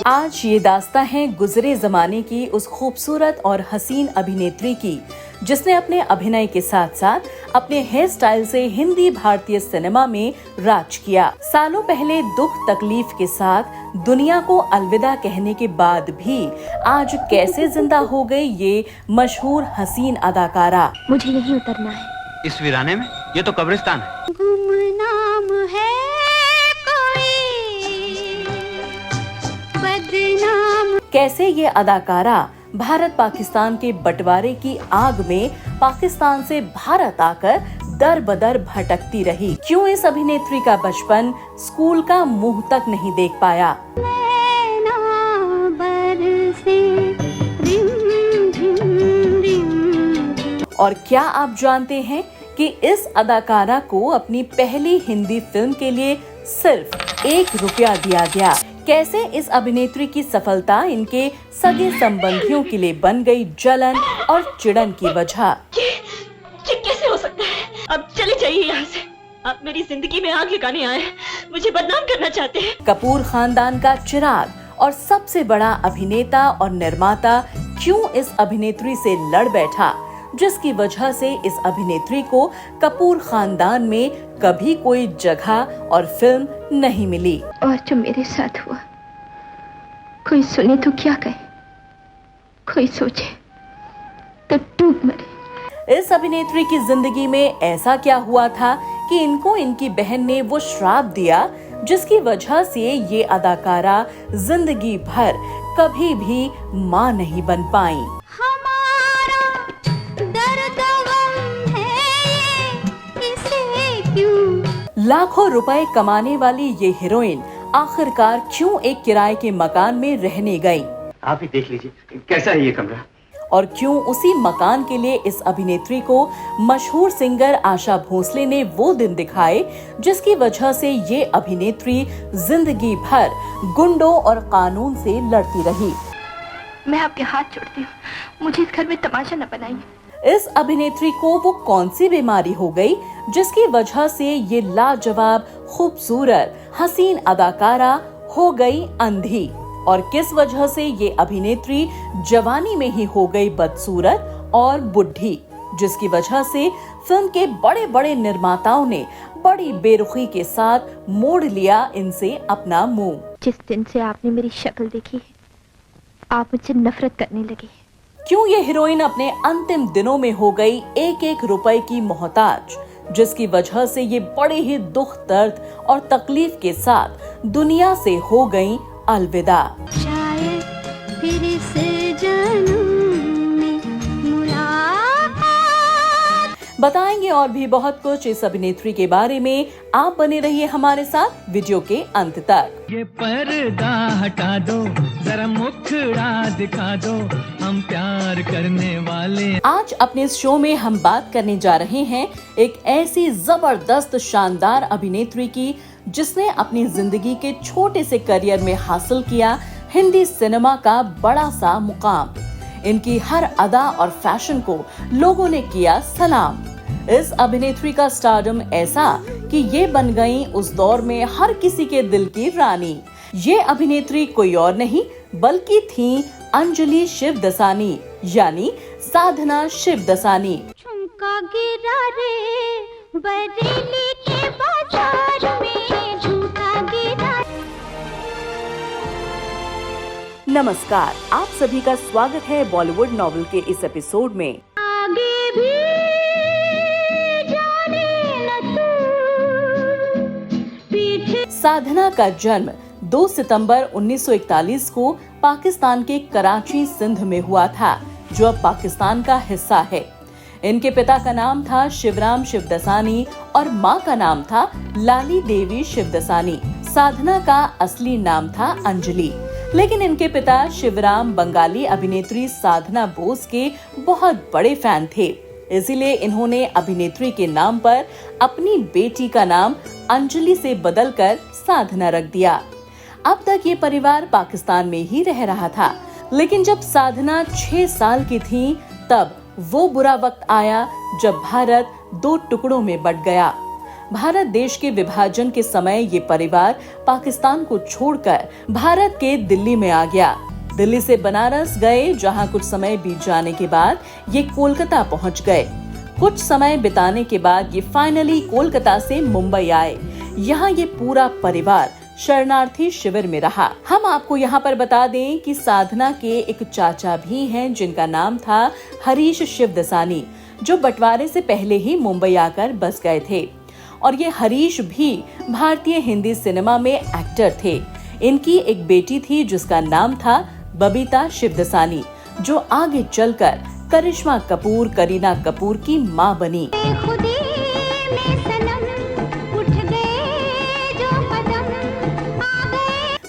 आज ये दास्तां है गुजरे जमाने की उस खूबसूरत और हसीन अभिनेत्री की, जिसने अपने अभिनय के साथ साथ अपने हेयर स्टाइल से हिंदी भारतीय सिनेमा में राज किया। सालों पहले दुख तकलीफ के साथ दुनिया को अलविदा कहने के बाद भी आज कैसे जिंदा हो गई ये मशहूर हसीन अदाकारा। मुझे यहीं उतरना है। इस वीराने में? ये तो कब्रिस्तान है। गुमनाम है कैसे ये अदाकारा भारत पाकिस्तान के बंटवारे की आग में पाकिस्तान से भारत आकर दर बदर भटकती रही। क्यों इस अभिनेत्री का बचपन स्कूल का मुंह तक नहीं देख पाया? और क्या आप जानते हैं कि इस अदाकारा को अपनी पहली हिंदी फिल्म के लिए सिर्फ ₹1 दिया गया। कैसे इस अभिनेत्री की सफलता इनके सगे संबंधियों के लिए बन गई जलन और चिड़न की वजह। ये कैसे हो सकता है? अब चले जाइए यहाँ से। आप मेरी जिंदगी में आग लगाने आए, मुझे बदनाम करना चाहते हैं। कपूर खानदान का चिराग और सबसे बड़ा अभिनेता और निर्माता क्यों इस अभिनेत्री से लड़ बैठा, जिसकी वजह से इस अभिनेत्री को कपूर खानदान में कभी कोई जगह और फिल्म नहीं मिली। और जो मेरे साथ हुआ, कोई सुने तो क्या कहे, कोई सोचे तो डूब मरे। इस अभिनेत्री की जिंदगी में ऐसा क्या हुआ था कि इनको इनकी बहन ने वो श्राप दिया, जिसकी वजह से ये अदाकारा जिंदगी भर कभी भी मां नहीं बन पाई। लाखों रुपए कमाने वाली ये हीरोइन आखिरकार क्यों एक किराए के मकान में रहने गई? आप ही देख लीजिए कैसा है ये कमरा। और क्यों उसी मकान के लिए इस अभिनेत्री को मशहूर सिंगर आशा भोसले ने वो दिन दिखाए, जिसकी वजह से ये अभिनेत्री जिंदगी भर गुंडों और कानून से लड़ती रही। मैं आपके हाथ जोड़ती हूँ, मुझे इस घर में तमाशा न बनाइए। इस अभिनेत्री को वो कौन सी बीमारी हो गई, जिसकी वजह से ये लाजवाब खूबसूरत हसीन अदाकारा हो गई अंधी? और किस वजह से ये अभिनेत्री जवानी में ही हो गई बदसूरत और बुढ़ी, जिसकी वजह से फिल्म के बड़े बड़े निर्माताओं ने बड़ी बेरुखी के साथ मोड़ लिया इनसे अपना मुंह। जिस दिन से आपने मेरी शक्ल देखी, आप मुझसे नफरत करने लगी। क्यों ये हीरोइन अपने अंतिम दिनों में हो गई एक रुपए की मोहताज, जिसकी वजह से ये बड़े ही दुख दर्द और तकलीफ के साथ दुनिया से हो गई अलविदा। शायद फिर से जन्म में मुलाकात। बताएंगे और भी बहुत कुछ इस अभिनेत्री के बारे में। आप बने रहिए हमारे साथ वीडियो के अंत तक। ये पर्दा हटा दो, जरा मुखड़ा दिखा दो, हम प्यार करने वाले। आज अपने इस शो में हम बात करने जा रहे हैं एक ऐसी जबरदस्त शानदार अभिनेत्री की, जिसने अपनी जिंदगी के छोटे से करियर में हासिल किया हिंदी सिनेमा का बड़ा सा मुकाम। इनकी हर अदा और फैशन को लोगों ने किया सलाम। इस अभिनेत्री का स्टारडम ऐसा कि ये बन गई उस दौर में हर किसी के दिल की रानी। ये अभिनेत्री कोई और नहीं बल्कि थी अंजलि शिवदसानी, यानी साधना शिवदसानी। झुमका गिरा रे बरेली के बाजार में, झुमका गिरा। नमस्कार, आप सभी का स्वागत है बॉलीवुड नॉवेल के इस एपिसोड में। आगे भी जाने न तू, पीछे। साधना का जन्म 2 सितंबर 1941 को पाकिस्तान के कराची सिंध में हुआ था, जो अब पाकिस्तान का हिस्सा है। इनके पिता का नाम था शिवराम शिवदसानी और माँ का नाम था लाली देवी शिवदसानी। साधना का असली नाम था अंजलि, लेकिन इनके पिता शिवराम बंगाली अभिनेत्री साधना बोस के बहुत बड़े फैन थे, इसीलिए इन्होंने अभिनेत्री के नाम पर अपनी बेटी का नाम अंजलि से बदलकर साधना रख दिया। अब तक ये परिवार पाकिस्तान में ही रह रहा था, लेकिन जब साधना 6 साल की थी, तब वो बुरा वक्त आया जब भारत 2 टुकड़ों में बंट गया। भारत देश के विभाजन के समय ये परिवार पाकिस्तान को छोड़कर भारत के दिल्ली में आ गया। दिल्ली से बनारस गए, जहां कुछ समय बीत जाने के बाद ये कोलकाता पहुंच गए। कुछ समय बिताने के बाद ये फाइनली कोलकाता से मुंबई आए। यहाँ ये पूरा परिवार शरणार्थी शिविर में रहा। हम आपको यहाँ पर बता दें कि साधना के एक चाचा भी हैं, जिनका नाम था हरीश शिवदसानी, जो बंटवारे से पहले ही मुंबई आकर बस गए थे। और ये हरीश भी भारतीय हिंदी सिनेमा में एक्टर थे। इनकी एक बेटी थी जिसका नाम था बबीता शिवदसानी, जो आगे चलकर करिश्मा कपूर, करीना कपूर की मां बनी।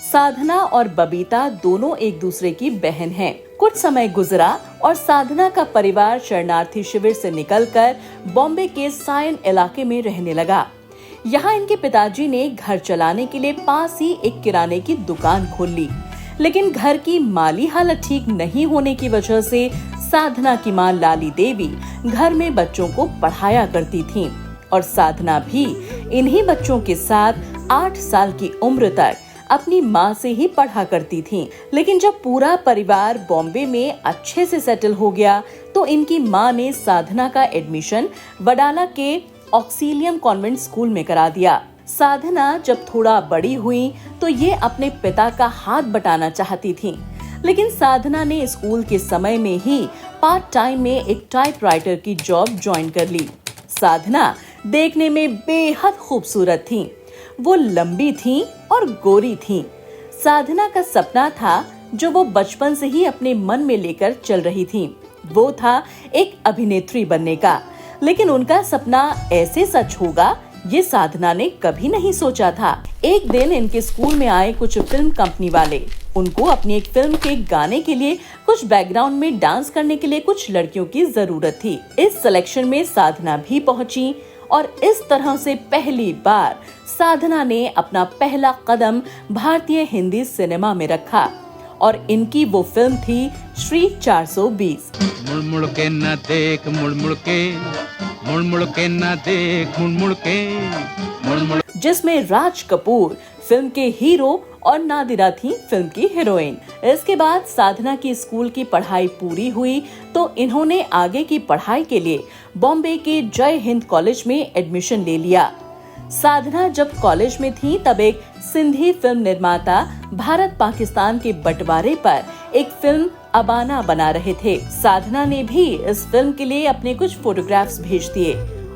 साधना और बबीता दोनों एक दूसरे की बहन हैं। कुछ समय गुजरा और साधना का परिवार शरणार्थी शिविर से निकलकर बॉम्बे के सायन इलाके में रहने लगा। यहाँ इनके पिताजी ने घर चलाने के लिए पास ही एक किराने की दुकान खोल ली, लेकिन घर की माली हालत ठीक नहीं होने की वजह से साधना की मां लाली देवी घर में बच्चों को पढ़ाया करती थीं और साधना भी इन्हीं बच्चों के साथ 8 साल की उम्र तक अपनी माँ से ही पढ़ा करती थीं। लेकिन जब पूरा परिवार बॉम्बे में अच्छे से सेटल हो गया तो इनकी माँ ने साधना का एडमिशन वडाला के ऑक्सीलियम कॉन्वेंट स्कूल में करा दिया। साधना जब थोड़ा बड़ी हुई तो ये अपने पिता का हाथ बटाना चाहती थीं, लेकिन साधना ने स्कूल के समय में ही पार्ट टाइम में एक टाइपराइटर की जॉब ज्वाइन कर ली। साधना देखने में बेहद खूबसूरत थीं। वो लंबी थीं और गोरी थीं। साधना का सपना था जो वो बचपन से ही अपने मन में लेकर चल रही थीं। वो था एक अभिनेत्री बनने का, लेकिन उनका सपना ऐसे सच होगा ये साधना ने कभी नहीं सोचा था। एक दिन इनके स्कूल में आए कुछ फिल्म कंपनी वाले। उनको अपनी एक फिल्म के गाने के लिए कुछ बैकग्राउंड में डांस करने के लिए कुछ लड़कियों की जरूरत थी। इस सिलेक्शन में साधना भी पहुंची और इस तरह से पहली बार साधना ने अपना पहला कदम भारतीय हिंदी सिनेमा में रखा और इनकी वो फिल्म थी श्री 420। मुड़ मुड़ के न देख, मुड़ मुड़ के न देख, मुड़ मुड़, जिसमें राज कपूर फिल्म के हीरो और नादिरा थी फिल्म की हीरोइन। इसके बाद साधना की स्कूल की पढ़ाई पूरी हुई तो इन्होंने आगे की पढ़ाई के लिए बॉम्बे के जय हिंद कॉलेज में एडमिशन ले लिया। साधना जब कॉलेज में थी तब एक सिंधी फिल्म निर्माता भारत पाकिस्तान के बंटवारे पर एक फिल्म अबाना बना रहे थे। साधना ने भी इस फिल्म के लिए अपने कुछ फोटोग्राफ्स भेज दिए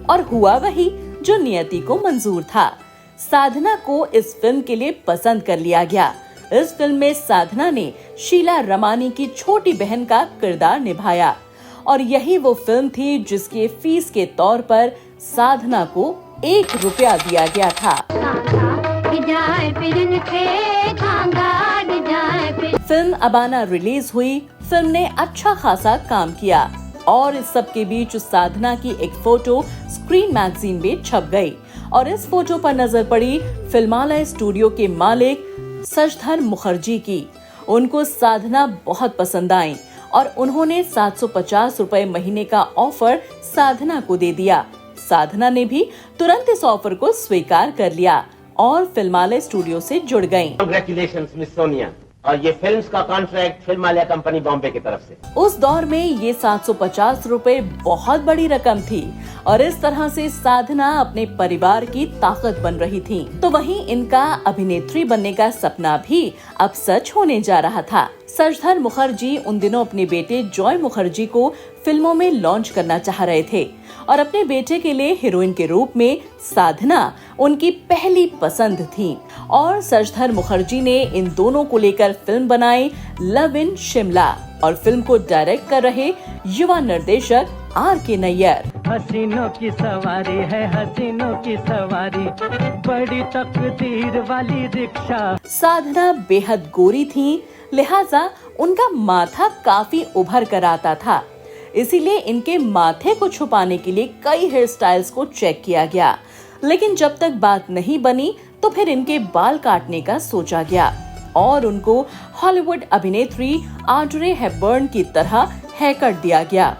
और हुआ वही जो नियति को मंजूर था। साधना को इस फिल्म के लिए पसंद कर लिया गया। इस फिल्म में साधना ने शीला रमानी की छोटी बहन का किरदार निभाया और यही वो फिल्म थी जिसके फीस के तौर पर साधना को 1 रुपया दिया गया था। फिल्म अबाना रिलीज हुई। फिल्म ने अच्छा खासा काम किया और इस सब के बीच साधना की एक फोटो स्क्रीन मैगजीन में छप गई और इस फोटो पर नजर पड़ी फिल्मालय स्टूडियो के मालिक सजधर मुखर्जी की। उनको साधना बहुत पसंद आई और उन्होंने 750 रुपए महीने का ऑफर साधना को दे दिया। साधना ने भी तुरंत इस ऑफर को स्वीकार कर लिया और फिल्मालय स्टूडियो से जुड़ गयी। कांग्रेचुलेशंस मिस सोनिया, और ये फिल्म्स का कॉन्ट्रैक्ट फिल्मालय कंपनी बॉम्बे की तरफ से। उस दौर में ये 750 रुपए बहुत बड़ी रकम थी और इस तरह से साधना अपने परिवार की ताकत बन रही थी। तो वहीं इनका अभिनेत्री बनने का सपना भी अब सच होने जा रहा था। सजधर मुखर्जी उन दिनों अपने बेटे जॉय मुखर्जी को फिल्मों में लॉन्च करना चाह रहे थे और अपने बेटे के लिए हीरोइन के रूप में साधना उनकी पहली पसंद थी और सजधर मुखर्जी ने इन दोनों को लेकर फिल्म बनाई लव इन शिमला और फिल्म को डायरेक्ट कर रहे युवा निर्देशक R.K. नैयर। हसीनों की सवारी है, हसीनों की सवारी, बड़ी तकदीर वाली रिक्शा। साधना बेहद गोरी थी, लिहाजा उनका माथा काफी उभर कर आता था। इसीलिए इनके माथे को छुपाने के लिए कई हेयर स्टाइल्स को चेक किया गया, लेकिन जब तक बात नहीं बनी तो फिर इनके बाल काटने का सोचा गया और उनको हॉलीवुड अभिनेत्री ऑड्रे हेपबर्न की तरह हेयर कट दिया गया।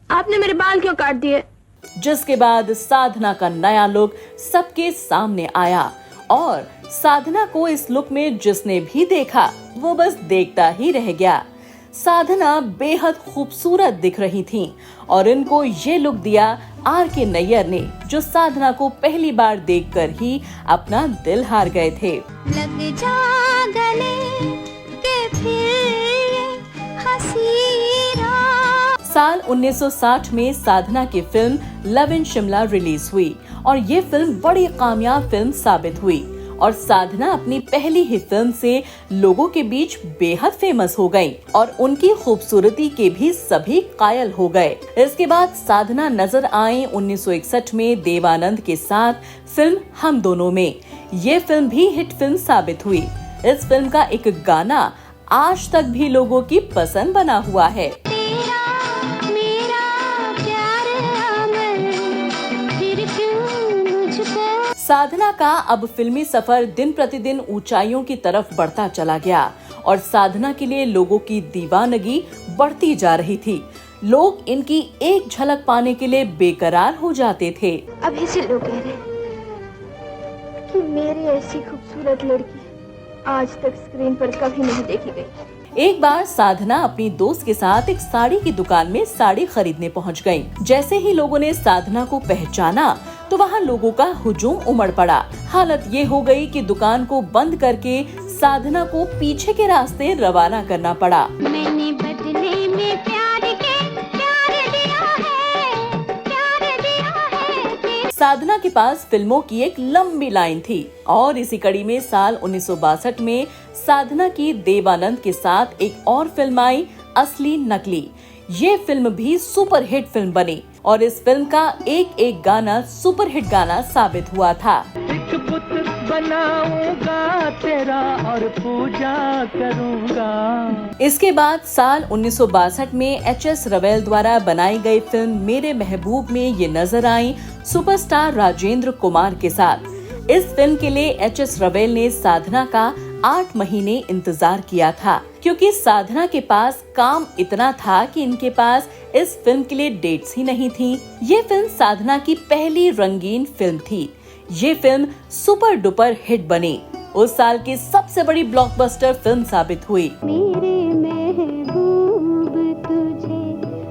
आपने मेरे बाल क्यों काट दिए? जिसके बाद साधना का नया लुक सबके सामने आया और साधना को इस लुक में जिसने भी देखा वो बस देखता ही रह गया। साधना बेहद खूबसूरत दिख रही थीं और इनको ये लुक दिया R.K. नैयर ने, जो साधना को पहली बार देखकर ही अपना दिल हार गए थे। लग जा गले के फिर हंसी रात। साल 1960 में साधना की film love in Shimla release हुई और ये फिल्म बड़ी कामयाब फिल्म साबित हुई और साधना अपनी पहली ही फिल्म से लोगों के बीच बेहद फेमस हो गयी और उनकी खूबसूरती के भी सभी कायल हो गए। इसके बाद साधना नजर आई 1961 में देवानंद के साथ फिल्म हम दोनों में। ये फिल्म भी हिट फिल्म साबित हुई। इस फिल्म का एक गाना आज तक भी लोगों की पसंद बना हुआ है। साधना का अब फिल्मी सफर दिन प्रतिदिन ऊंचाइयों की तरफ बढ़ता चला गया और साधना के लिए लोगों की दीवानगी बढ़ती जा रही थी। लोग इनकी एक झलक पाने के लिए बेकरार हो जाते थे। अभी से लोग कह रहे हैं कि मेरी ऐसी खूबसूरत लड़की आज तक स्क्रीन पर कभी नहीं देखी गई। एक बार साधना अपनी दोस्त के साथ एक साड़ी की दुकान में साड़ी खरीदने पहुंच गयी। जैसे ही लोगों ने साधना को पहचाना तो वहाँ लोगों का हुजूम उमड़ पड़ा। हालत ये हो गई कि दुकान को बंद करके साधना को पीछे के रास्ते रवाना करना पड़ा। मैंने बदले में प्यार दिया है। साधना के पास फिल्मों की एक लंबी लाइन थी और इसी कड़ी में साल 1962 में साधना की देवानंद के साथ एक और फिल्म आई, असली नकली। ये फिल्म भी सुपरहिट फिल्म बनी और इस फिल्म का एक एक गाना सुपरहिट गाना साबित हुआ था। एक पुत्र बनाऊंगा तेरा और पूजा करूंगा। इसके बाद साल 1962 में H.S. रवेल द्वारा बनाई गई फिल्म मेरे महबूब में ये नजर आई सुपरस्टार राजेंद्र कुमार के साथ। इस फिल्म के लिए H.S. रवेल ने साधना का 8 महीने इंतजार किया था, क्योंकि साधना के पास काम इतना था कि इनके पास इस फिल्म के लिए डेट्स ही नहीं थी। ये फिल्म साधना की पहली रंगीन फिल्म थी। ये फिल्म सुपर डुपर हिट बनी। उस साल की सबसे बड़ी ब्लॉकबस्टर फिल्म साबित हुई। मेरे महबूब तुझे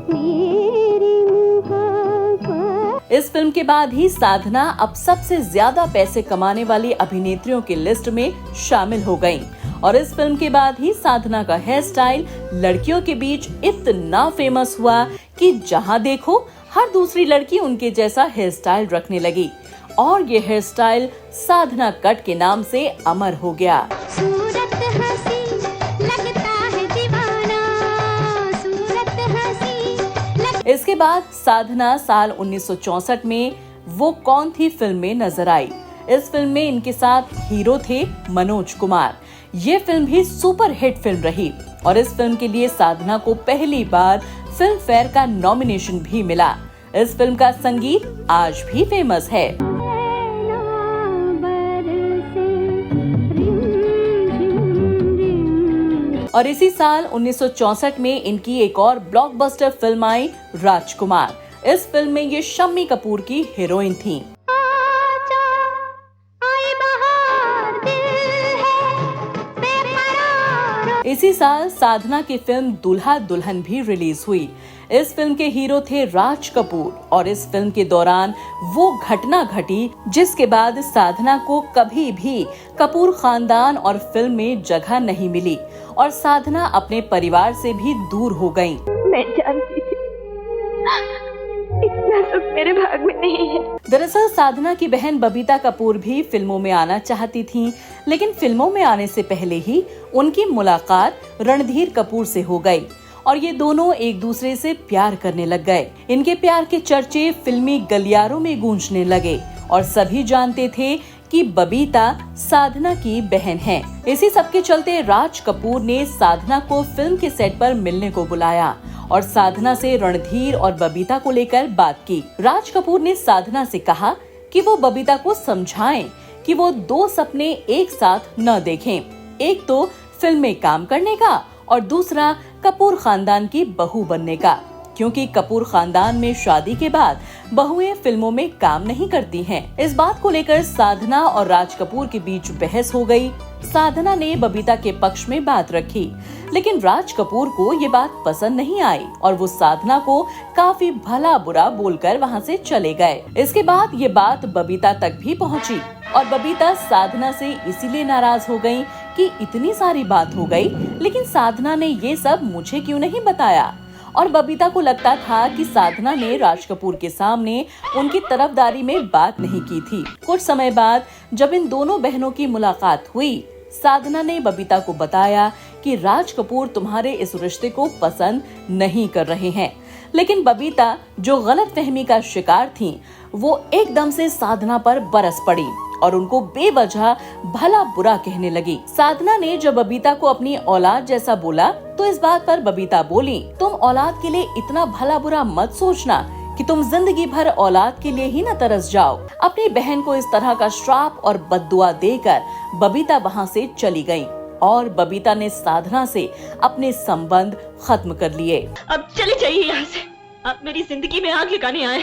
मेरी मोहब्बत। इस फिल्म के बाद ही साधना अब सबसे ज्यादा पैसे कमाने वाली अभिनेत्रियों की लिस्ट में शामिल हो गयीं। और इस फिल्म के बाद ही साधना का हेयर स्टाइल लड़कियों के बीच इतना फेमस हुआ कि जहां देखो हर दूसरी लड़की उनके जैसा हेयर स्टाइल रखने लगी और ये हेयर स्टाइल साधना कट के नाम से अमर हो गया। सूरत हंसी लगता है दीवाना, सूरत हंसी। इसके बाद साधना साल 1964 में वो कौन थी फिल्म में नजर आई। इस फिल्म में इनके साथ हीरो थे मनोज कुमार। ये फिल्म भी सुपर हिट फिल्म रही और इस फिल्म के लिए साधना को पहली बार फिल्म फेयर का नॉमिनेशन भी मिला। इस फिल्म का संगीत आज भी फेमस है। और इसी साल 1964 में इनकी एक और ब्लॉकबस्टर फिल्म आई राजकुमार। इस फिल्म में ये शम्मी कपूर की हीरोइन थीं। इसी साल साधना की फिल्म दूल्हा दुल्हन भी रिलीज हुई। इस फिल्म के हीरो थे राज कपूर और इस फिल्म के दौरान वो घटना घटी जिसके बाद साधना को कभी भी कपूर खानदान और फिल्म में जगह नहीं मिली और साधना अपने परिवार से भी दूर हो गयीं। मैं जानती थी इतना सुख मेरे भाग में नहीं है। दरअसल साधना की बहन बबीता कपूर भी फिल्मों में आना चाहती थीं, लेकिन फिल्मों में आने से पहले ही उनकी मुलाकात रणधीर कपूर से हो गई और ये दोनों एक दूसरे से प्यार करने लग गए। इनके प्यार के चर्चे फिल्मी गलियारों में गूंजने लगे और सभी जानते थे कि बबीता साधना की बहन है। इसी सब के चलते राज कपूर ने साधना को फिल्म के सेट पर मिलने को बुलाया और साधना से रणधीर और बबीता को लेकर बात की। राज कपूर ने साधना से कहा कि वो बबीता को समझाएं कि वो दो सपने एक साथ न देखें, एक तो फिल्म में काम करने का और दूसरा कपूर खानदान की बहू बनने का, क्योंकि कपूर खानदान में शादी के बाद बहुएं फिल्मों में काम नहीं करती हैं। इस बात को लेकर साधना और राज कपूर के बीच बहस हो गई। साधना ने बबीता के पक्ष में बात रखी, लेकिन राज कपूर को ये बात पसंद नहीं आई और वो साधना को काफी भला बुरा बोलकर वहाँ से चले गए। इसके बाद ये बात बबीता तक भी पहुँची और बबीता साधना से इसीलिए नाराज हो गयी कि इतनी सारी बात हो गई, लेकिन साधना ने ये सब मुझे क्यों नहीं बताया। और बबीता को लगता था कि साधना ने राज कपूर के सामने उनकी तरफदारी में बात नहीं की थी। कुछ समय बाद जब इन दोनों बहनों की मुलाकात हुई, साधना ने बबीता को बताया कि राज कपूर तुम्हारे इस रिश्ते को पसंद नहीं कर रहे हैं। लेकिन बबीता, जो गलतफहमी का शिकार थी, वो एकदम से साधना पर बरस पड़ी और उनको बेवजह भला बुरा कहने लगी। साधना ने जब बबीता को अपनी औलाद जैसा बोला तो इस बात पर बबीता बोली, तुम औलाद के लिए इतना भला बुरा मत सोचना कि तुम जिंदगी भर औलाद के लिए ही न तरस जाओ। अपनी बहन को इस तरह का श्राप और बद्दुआ देकर बबीता वहाँ से चली गयी और बबीता ने साधना से अपने संबंध खत्म कर लिए। अब चले जाइए यहाँ से। आप मेरी जिंदगी में आग लगाने आए,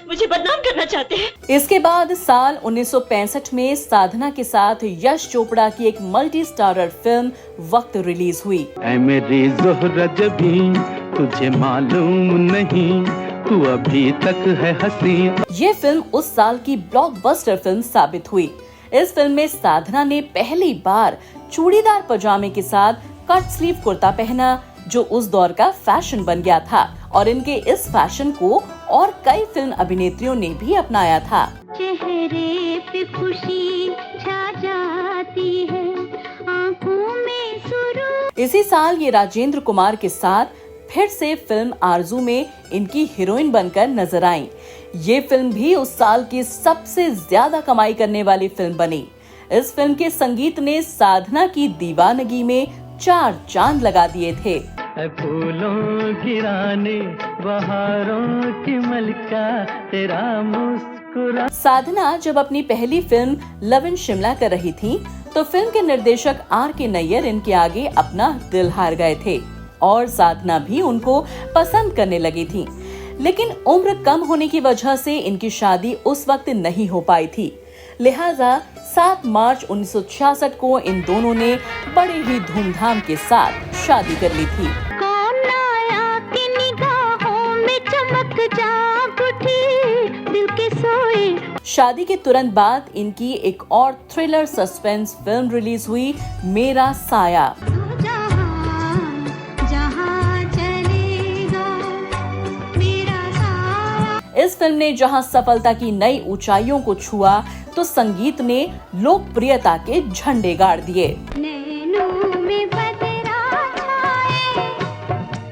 मुझे बदनाम करना चाहते हैं। इसके बाद साल 1965 में साधना के साथ यश चोपड़ा की एक मल्टी स्टारर फिल्म वक्त रिलीज हुई। ऐ मेरी ज़ोहरा जबी तुझे मालूम नहीं तू अभी तक है हंसी। ये फिल्म उस साल की ब्लॉकबस्टर फिल्म साबित हुई। इस फिल्म में साधना ने पहली बार चूड़ीदार पजामे के साथ कट स्लीव कुर्ता पहना, जो उस दौर का फैशन बन गया था और इनके इस फैशन को और कई फिल्म अभिनेत्रियों ने भी अपनाया था। चेहरे पे खुशी छा जाती है, आंखों में सुरूर। इसी साल ये राजेंद्र कुमार के साथ फिर से फिल्म आरजू में इनकी हीरोइन बनकर नजर आईं। ये फिल्म भी उस साल की सबसे ज्यादा कमाई करने वाली फिल्म बनी। इस फिल्म के संगीत ने साधना की दीवानगी में 4 चांद लगा दिए थे। फूलों की रानी बहारों की मलिका तेरा मुस्कुरा। साधना जब अपनी पहली फिल्म लव इन शिमला कर रही थी तो फिल्म के निर्देशक R.K. नैयर इनके आगे अपना दिल हार गए थे और साधना भी उनको पसंद करने लगी थी। लेकिन उम्र कम होने की वजह से इनकी शादी उस वक्त नहीं हो पाई थी। लिहाजा 7 मार्च 1966 को इन दोनों ने बड़े ही धूमधाम के साथ शादी कर ली थी। कौन आया कि निगाहों में चमक जाग उठी, दिल के सोए। शादी के तुरंत बाद इनकी एक और थ्रिलर सस्पेंस फिल्म रिलीज हुई, मेरा साया। इस फिल्म ने जहां सफलता की नई ऊंचाइयों को छुआ तो संगीत ने लोकप्रियता के झंडे गाड़ दिए। नैनों में बदरा छाए,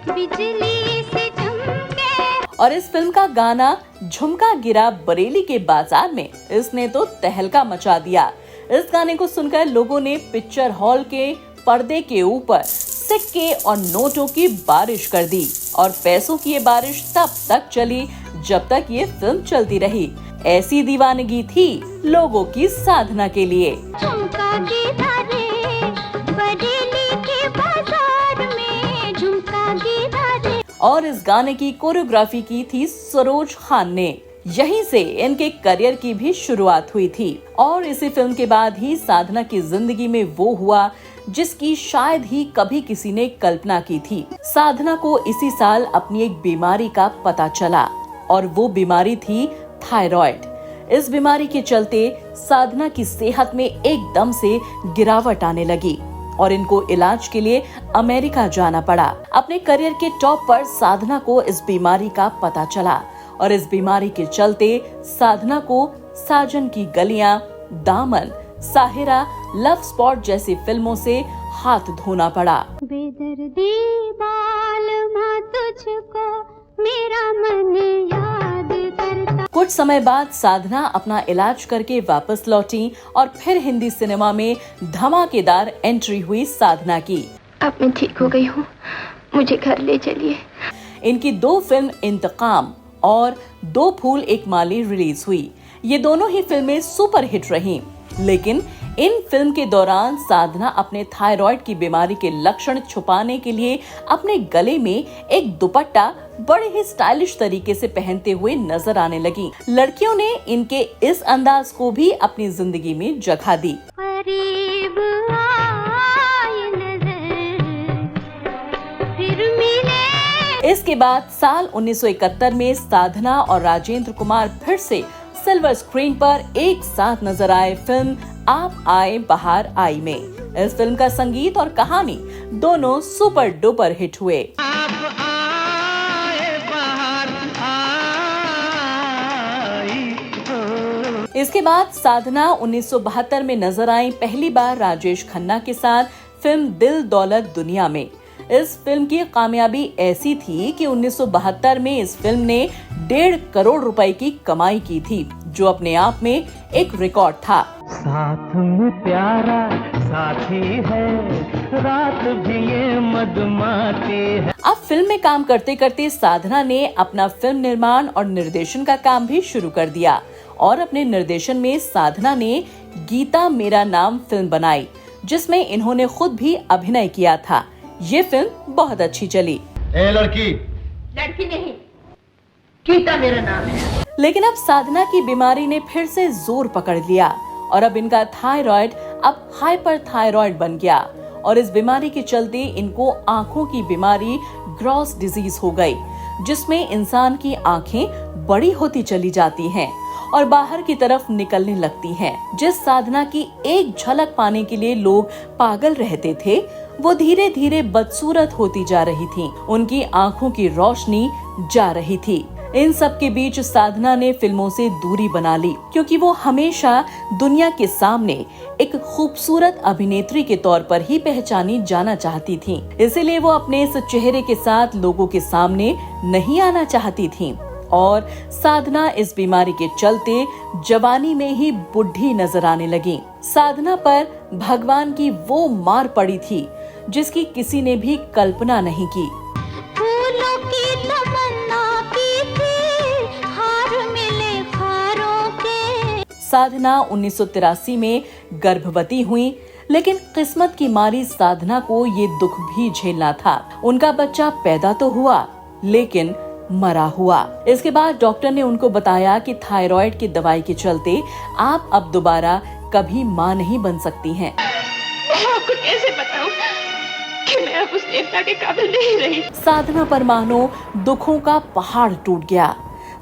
बिजली से चमके। और इस फिल्म का गाना झुमका गिरा बरेली के बाजार में, इसने तो तहलका मचा दिया। इस गाने को सुनकर लोगों ने पिक्चर हॉल के पर्दे के ऊपर सिक्के और नोटों की बारिश कर दी और पैसों की ये बारिश तब तक चली जब तक ये फिल्म चलती रही। ऐसी दीवानगी थी लोगों की साधना के लिए। झुमका गिरा रे बरेली के बाजार में, झुमका गिरा रे। और इस गाने की कोरियोग्राफी की थी सरोज खान ने। यहीं से इनके करियर की भी शुरुआत हुई थी और इसी फिल्म के बाद ही साधना की जिंदगी में वो हुआ जिसकी शायद ही कभी किसी ने कल्पना की थी। साधना को इसी साल अपनी एक बीमारी का पता चला और वो बीमारी थी थायराइड। इस बीमारी के चलते साधना की सेहत में एकदम से गिरावट आने लगी और इनको इलाज के लिए अमेरिका जाना पड़ा। अपने करियर के टॉप पर साधना को इस बीमारी का पता चला और इस बीमारी के चलते साधना को साजन की गलियां, दामन, साहिरा, लव स्पॉट जैसी फिल्मों से हाथ धोना पड़ा। बेदर्दी बालमा तुझको मेरा मन याद करता। कुछ समय बाद साधना अपना इलाज करके वापस लौटी और फिर हिंदी सिनेमा में धमाकेदार एंट्री हुई साधना की। अब मैं ठीक हो गई हूँ, मुझे घर ले चलिए। इनकी 2 फिल्म इंतकाम और 2 फूल एक माली रिलीज हुई। ये दोनों ही फिल्में सुपर हिट रहीं, लेकिन इन फिल्म के दौरान साधना अपने थायराइड की बीमारी के लक्षण छुपाने के लिए अपने गले में एक दुपट्टा बड़े ही स्टाइलिश तरीके से पहनते हुए नजर आने लगी। लड़कियों ने इनके इस अंदाज को भी अपनी जिंदगी में जगह दी। करीब आए नजर, फिर मिले। इसके बाद साल 1971 में साधना और राजेंद्र कुमार फिर से सिल्वर स्क्रीन पर एक साथ नजर आए फिल्म आप आए बाहर आई में। इस फिल्म का संगीत और कहानी दोनों सुपर डुपर हिट हुए। इसके बाद साधना 1972 में नजर आई पहली बार राजेश खन्ना के साथ फिल्म दिल दौलत दुनिया में। इस फिल्म की कामयाबी ऐसी थी कि 1972 में इस फिल्म ने 1.5 करोड़ रुपए की कमाई की थी, जो अपने आप में एक रिकॉर्ड था। साथ में प्यारा साथी है, रात भी ये मधुमाती है। अब फिल्म में काम करते करते साधना ने अपना फिल्म निर्माण और निर्देशन का काम भी शुरू कर दिया और अपने निर्देशन में साधना ने गीता मेरा नाम फिल्म बनाई, जिसमें इन्होंने खुद भी अभिनय किया था। ये फिल्म बहुत अच्छी चली। लड़की नहीं, गीता मेरा नाम है। लेकिन अब साधना की बीमारी ने फिर से जोर पकड़ लिया और अब इनका थायराइड अब हाइपरथायरॉइड बन गया और इस बीमारी के चलते इनको आंखों की बीमारी ग्रॉस डिजीज हो गई, जिसमें इंसान की आंखें बड़ी होती चली जाती हैं और बाहर की तरफ निकलने लगती हैं। जिस साधना की एक झलक पाने के लिए लोग पागल रहते थे, वो धीरे धीरे बदसूरत होती जा रही थी। उनकी आंखों की रोशनी जा रही थी। इन सब के बीच साधना ने फिल्मों से दूरी बना ली, क्योंकि वो हमेशा दुनिया के सामने एक खूबसूरत अभिनेत्री के तौर पर ही पहचानी जाना चाहती थी। इसीलिए वो अपने इस चेहरे के साथ लोगों के सामने नहीं आना चाहती थी और साधना इस बीमारी के चलते जवानी में ही बुढ़ी नजर आने लगी। साधना पर भगवान की वो मार पड़ी थी जिसकी किसी ने भी कल्पना नहीं की। फूलों की तमन्ना की थी, हार मिले हारों के। साधना 1983 में गर्भवती हुई, लेकिन किस्मत की मारी साधना को ये दुख भी झेलना था। उनका बच्चा पैदा तो हुआ, लेकिन मरा हुआ। इसके बाद डॉक्टर ने उनको बताया कि थायराइड की दवाई के चलते आप अब दोबारा कभी मां नहीं बन सकती हैं। मैं आपको कैसे बताऊं कि मैं अब उस देवता के काबिल नहीं रही। साधना पर मानो दुखों का पहाड़ टूट गया।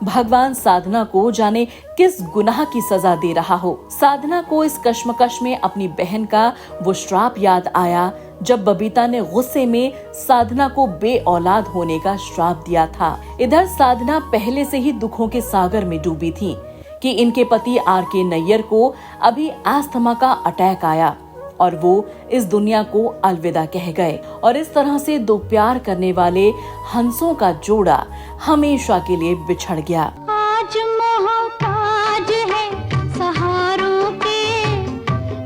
भगवान साधना को जाने किस गुनाह की सजा दे रहा हो। साधना को इस कश्मकश में अपनी बहन का वो श्राप याद आया जब बबीता ने गुस्से में साधना को बे औलाद होने का श्राप दिया था। इधर साधना पहले से ही दुखों के सागर में डूबी थी कि इनके पति आर.के. नैयर को अभी अस्थमा का अटैक आया और वो इस दुनिया को अलविदा कह गए और इस तरह से दो प्यार करने वाले हंसों का जोड़ा हमेशा के लिए बिछड़ गया। आज मोहताज है सहारों के,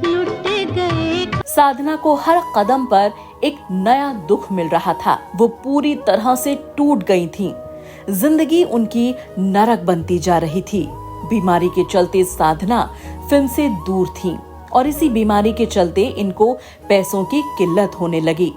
लुट गए। साधना को हर कदम पर एक नया दुख मिल रहा था। वो पूरी तरह से टूट गई थी। जिंदगी उनकी नरक बनती जा रही थी। बीमारी के चलते साधना फिल्म से दूर थी और इसी बीमारी के चलते इनको पैसों की किल्लत होने लगी।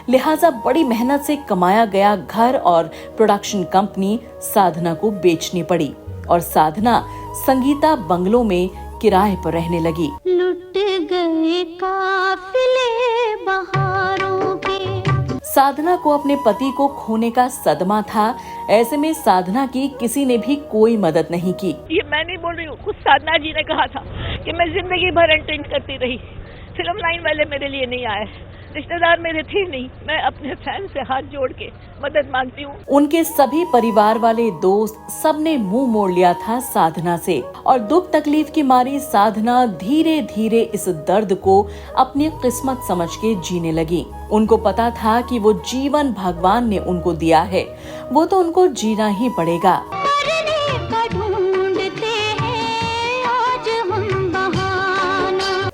लिहाजा बड़ी मेहनत से कमाया गया घर और प्रोडक्शन कंपनी साधना को बेचनी पड़ी और साधना संगीता बंगलों में किराए पर रहने लगी। लुट गए काफिले बहारों के। साधना को अपने पति को खोने का सदमा था। ऐसे में साधना की किसी ने भी कोई मदद नहीं की। ये मैं नहीं बोल रही हूँ, खुद साधना जी ने कहा था कि मैं जिंदगी भर एंटरटेन करती रही, फिल्म लाइन वाले मेरे लिए नहीं आए, रिश्तेदार मेरे थे नहीं। मैं अपने फैन से हाथ जोड़ के मदद मांगती हूँ। उनके सभी परिवार वाले दोस्त सबने मुंह मोड़ लिया था साधना से और दुख तकलीफ की मारी साधना धीरे धीरे इस दर्द को अपनी किस्मत समझ के जीने लगी। उनको पता था कि वो जीवन भगवान ने उनको दिया है, वो तो उनको जीना ही पड़ेगा।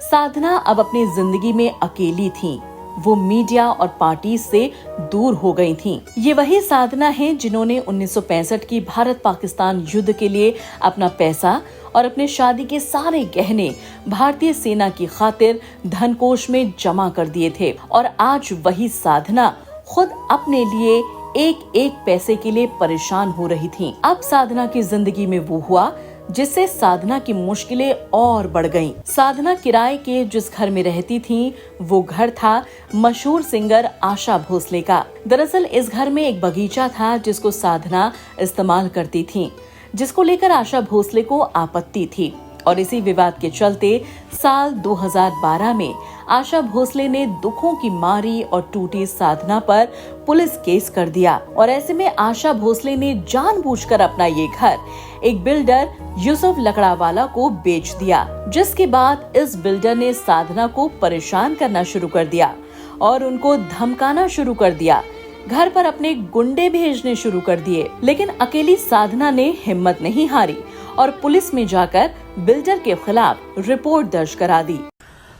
साधना अब अपनी जिंदगी में अकेली थी। वो मीडिया और पार्टी से दूर हो गई थीं। ये वही साधना है जिन्होंने 1965 की भारत पाकिस्तान युद्ध के लिए अपना पैसा और अपने शादी के सारे गहने भारतीय सेना की खातिर धनकोष में जमा कर दिए थे। और आज वही साधना खुद अपने लिए एक एक पैसे के लिए परेशान हो रही थी। अब साधना की जिंदगी में वो हुआ जिससे साधना की मुश्किलें और बढ़ गईं। साधना किराए के जिस घर में रहती थी वो घर था मशहूर सिंगर आशा भोसले का। दरअसल इस घर में एक बगीचा था जिसको साधना इस्तेमाल करती थी, जिसको लेकर आशा भोसले को आपत्ति थी। और इसी विवाद के चलते साल 2012 में आशा भोसले ने दुखों की मारी और टूटी साधना पर पुलिस केस कर दिया। और ऐसे में आशा भोसले ने जानबूझकर अपना ये घर एक बिल्डर यूसुफ लकड़ावाला को बेच दिया, जिसके बाद इस बिल्डर ने साधना को परेशान करना शुरू कर दिया और उनको धमकाना शुरू कर दिया। घर पर अपने गुंडे भेजने शुरू कर दिए। लेकिन अकेली साधना ने हिम्मत नहीं हारी और पुलिस में जाकर बिल्डर के खिलाफ रिपोर्ट दर्ज करा दी।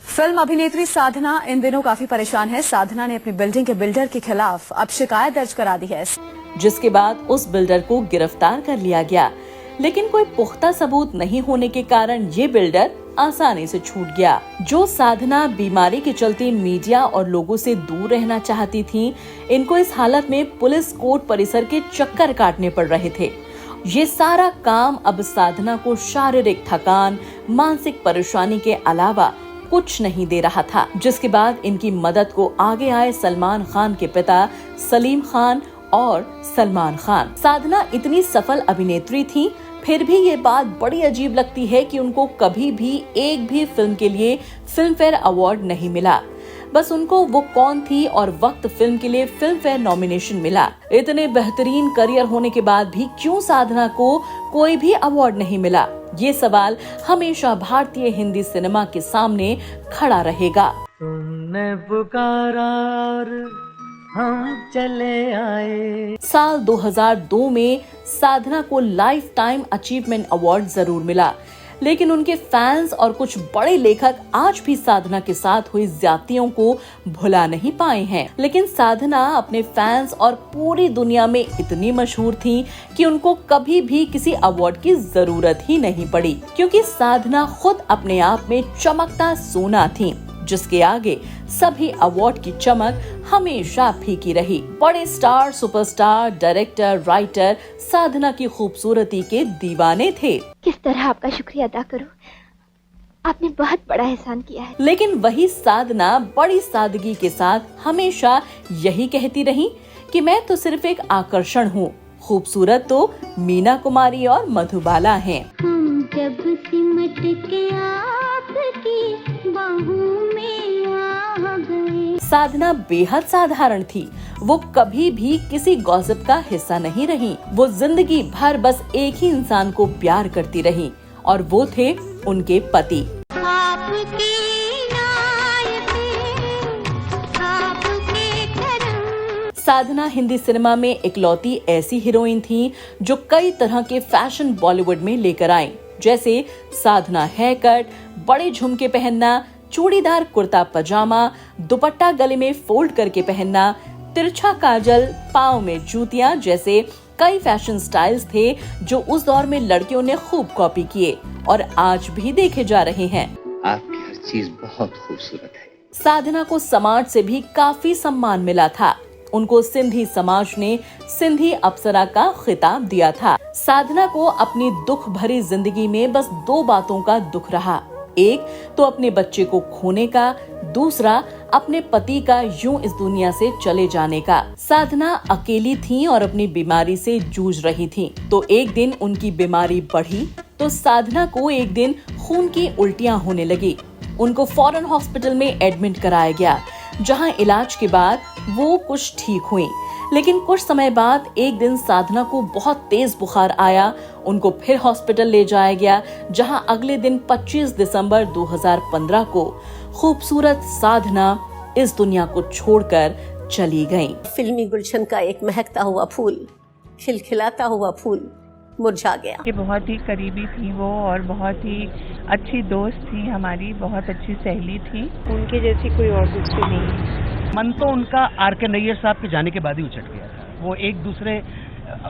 फिल्म अभिनेत्री साधना इन दिनों काफी परेशान है। साधना ने अपनी बिल्डिंग के बिल्डर के खिलाफ अब शिकायत दर्ज करा दी है, जिसके बाद उस बिल्डर को गिरफ्तार कर लिया गया। लेकिन कोई पुख्ता सबूत नहीं होने के कारण ये बिल्डर आसानी से छूट गया। जो साधना बीमारी के चलते मीडिया और लोगों से दूर रहना चाहती थी, इनको इस हालत में पुलिस कोर्ट परिसर के चक्कर काटने पड़ रहे थे। ये सारा काम अब साधना को शारीरिक थकान, मानसिक परेशानी के अलावा कुछ नहीं दे रहा था, जिसके बाद इनकी मदद को आगे आए सलमान खान के पिता सलीम खान और सलमान खान। साधना इतनी सफल अभिनेत्री थी, फिर भी ये बात बड़ी अजीब लगती है कि उनको कभी भी एक भी फिल्म के लिए फिल्म फेयर अवार्ड नहीं मिला। बस उनको वो कौन थी और वक्त फिल्म के लिए फिल्म फेयर नॉमिनेशन मिला। इतने बेहतरीन करियर होने के बाद भी क्यों साधना को कोई भी अवार्ड नहीं मिला? ये सवाल हमेशा भारतीय हिंदी सिनेमा के सामने खड़ा रहेगा। तुमने पुकारा और हम चले आए। साल 2002 में साधना को लाइफ टाइम अचीवमेंट अवार्ड जरूर मिला, लेकिन उनके फैंस और कुछ बड़े लेखक आज भी साधना के साथ हुई ज्यादतियों को भुला नहीं पाए हैं। लेकिन साधना अपने फैंस और पूरी दुनिया में इतनी मशहूर थी कि उनको कभी भी किसी अवार्ड की जरूरत ही नहीं पड़ी, क्योंकि साधना खुद अपने आप में चमकता सोना थी, जिसके आगे सभी अवार्ड की चमक हमेशा फीकी रही। बड़े स्टार, सुपरस्टार, डायरेक्टर, राइटर साधना की खूबसूरती के दीवाने थे। किस तरह आपका शुक्रिया अदा करूं? आपने बहुत बड़ा एहसान किया है। लेकिन वही साधना बड़ी सादगी के साथ हमेशा यही कहती रही कि मैं तो सिर्फ एक आकर्षण हूँ, खूबसूरत तो मीना कुमारी और मधुबाला हैं। हम जब सिमट के आपकी बाहों में आ गए। साधना बेहद साधारण थी। वो कभी भी किसी गॉसिप का हिस्सा नहीं रही। वो जिंदगी भर बस एक ही इंसान को प्यार करती रही और वो थे उनके पति। साधना हिंदी सिनेमा में इकलौती ऐसी हीरोइन थी जो कई तरह के फैशन बॉलीवुड में लेकर आई, जैसे साधना हेयर कट, बड़े झुमके पहनना, चूड़ीदार कुर्ता पजामा, दुपट्टा गले में फोल्ड करके पहनना, तिरछा काजल, पाँव में जूतियां जैसे कई फैशन स्टाइल्स थे जो उस दौर में लड़कियों ने खूब कॉपी किए और आज भी देखे जा रहे हैं। आपकी हर चीज बहुत खूबसूरत है। साधना को समाज से भी काफी सम्मान मिला था। उनको सिंधी समाज ने सिंधी अप्सरा का खिताब दिया था। साधना को अपनी दुख भरी जिंदगी में बस दो बातों का दुख रहा, एक तो अपने बच्चे को खोने का, दूसरा अपने पति का यूं इस दुनिया से चले जाने का। साधना अकेली थी और अपनी बीमारी से जूझ रही थी। तो एक दिन उनकी बीमारी बढ़ी तो साधना को एक दिन खून की उल्टियां होने लगी। उनको फौरन हॉस्पिटल में एडमिट कराया गया, जहां इलाज के बाद वो कुछ ठीक हुई। लेकिन कुछ समय बाद एक दिन साधना को बहुत तेज बुखार आया। उनको फिर हॉस्पिटल ले जाया गया, जहां अगले दिन 25 दिसंबर 2015 को खूबसूरत साधना इस दुनिया को छोड़कर चली गईं। फिल्मी गुलशन का एक महकता हुआ फूल, खिलखिलाता हुआ फूल मुरझा गया। ये बहुत ही करीबी थी वो और बहुत ही अच्छी दोस्त थी हमारी, बहुत अच्छी सहेली थी। उनके जैसी कोई और दूसरी नहीं। मन तो उनका आर के नैयर साहब के जाने के बाद ही उछट गया था। वो एक दूसरे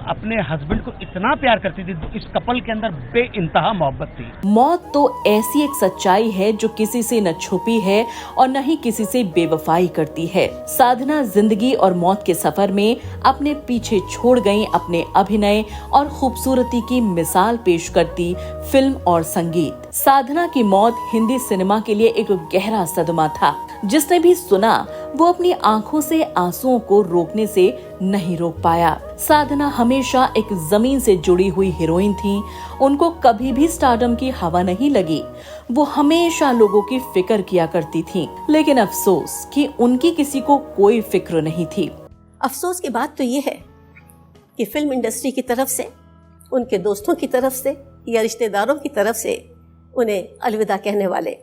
अपने हस्बैंड को इतना प्यार करती थी, इस कपल के अंदर बेइंतहा मोहब्बत थी। मौत तो ऐसी एक सच्चाई है जो किसी से न छुपी है और न ही किसी से बेवफाई करती है। साधना जिंदगी और मौत के सफर में अपने पीछे छोड़ गईं अपने अभिनय और खूबसूरती की मिसाल पेश करती फिल्म और संगीत। साधना की मौत हिंदी सिनेमा के लिए एक गहरा सदमा था। जिसने भी सुना वो अपनी आंखों से आंसुओं को रोकने से नहीं रोक पाया। साधना हमेशा एक जमीन से जुड़ी हुई हीरोइन थी। उनको कभी भी स्टारडम की हवा नहीं लगी। वो हमेशा लोगों की फिक्र किया करती थी, लेकिन अफसोस कि उनकी किसी को कोई फिक्र नहीं थी। अफसोस की बात तो ये है कि फिल्म इंडस्ट्री की तरफ से, उनके दोस्तों की तरफ से या रिश्तेदारों की तरफ से उन्हें अलविदा कहने वाले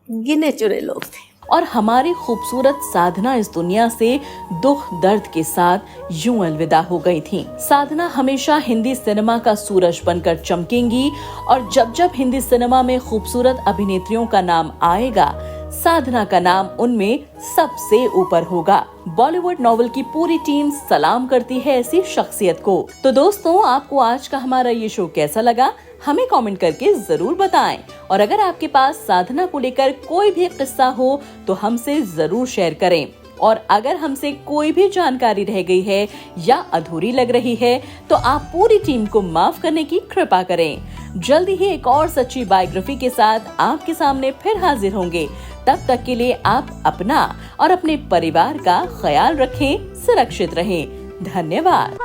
गिने चुने लोग थे। और हमारी खूबसूरत साधना इस दुनिया से दुख दर्द के साथ यूं अलविदा हो गई थी। साधना हमेशा हिंदी सिनेमा का सूरज बनकर चमकेंगी और जब जब हिंदी सिनेमा में खूबसूरत अभिनेत्रियों का नाम आएगा, साधना का नाम उनमें सबसे ऊपर होगा। बॉलीवुड नॉवल की पूरी टीम सलाम करती है ऐसी शख्सियत को। तो दोस्तों, आपको आज का हमारा ये शो कैसा लगा हमें कमेंट करके जरूर बताएं। और अगर आपके पास साधना को लेकर कोई भी किस्सा हो तो हमसे जरूर शेयर करें। और अगर हमसे कोई भी जानकारी रह गई है या अधूरी लग रही है तो आप पूरी टीम को माफ करने की कृपा करें। जल्दी ही एक और सच्ची बायोग्राफी के साथ आपके सामने फिर हाजिर होंगे। तब तक के लिए आप अपना और अपने परिवार का ख्याल रखें, सुरक्षित रहें। धन्यवाद।